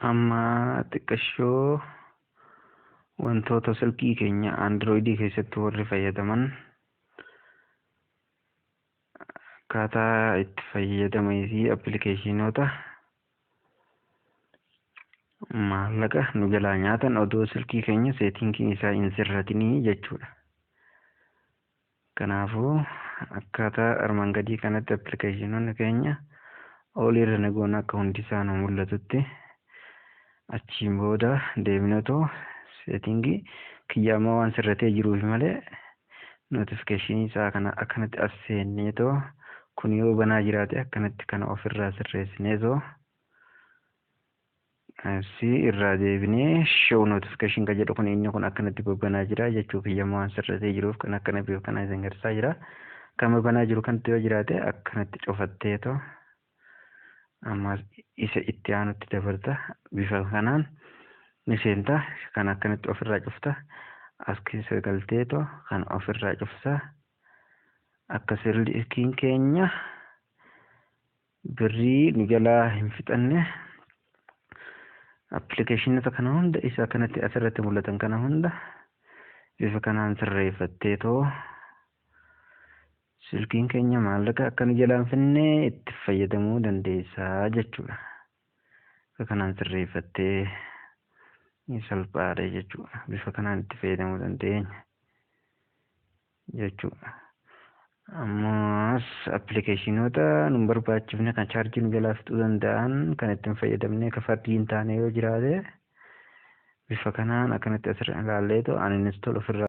Amma xiqqashoo wantoota silkii keenya Androidii keessatti warri fayyadaman akkaataa itti fayyadamanii fi appilikeeshinoota maallaqa nu jalaa nyaatan odoo silkii keenya seetingiin isaa hin sirratinii jechuudha. Kanaafuu akkaataa armaan gadii kanatti appilikeeshinoonni keenya oliirra nagoon akka hundi isaa nu mul'atutti achiin booda deebinetoo seetingii kiyyaama waan sirratee jiruuf malee notifikashinii isaa kana akkanatti as seenneetoo kun yoo banaa jiraate akkanatti kana ofirraa sirreessineetoo si irraa deebinee show notification ka jedhu kun inni kun akkanatti banaa jira jechuu kiyyaama waan sirratee jiruuf kan akkana biif kana isin garsaa jira. Kan banaa jiru kanatti yoo jiraate akkanatti cufatteetoo amma isa itti aanutti dabarta bifa kanaan ni seenta kan akkanatti ofirraa cufta as keessa galteetoo kan ofirraa cufsa akka silkiin keenya birrii nu jalaa hin fixanne appilikeeshinoota kana hunda isa kanatti asirratti mul'atan kana hunda bifa kanaan sirreeffatteetoo silkiin keenya maallaqa akka nu jalaa hin finne itti fayyadamuu dandeessaa jechuudha. Bifa kanaan sirreeffattee ni salphaadha jechuudha. Bifa kanaan itti fayyadamuu dandeenya jechuudha. Ammas appilikeeshinoota nu barbaachifne kan chaarjii nu jalaa fixuu danda'an kan ittiin fayyadamne kafardii hin taane yoo jiraate bifa kanaan akkanatti asirra ilaalleetoo uninstall ofirraa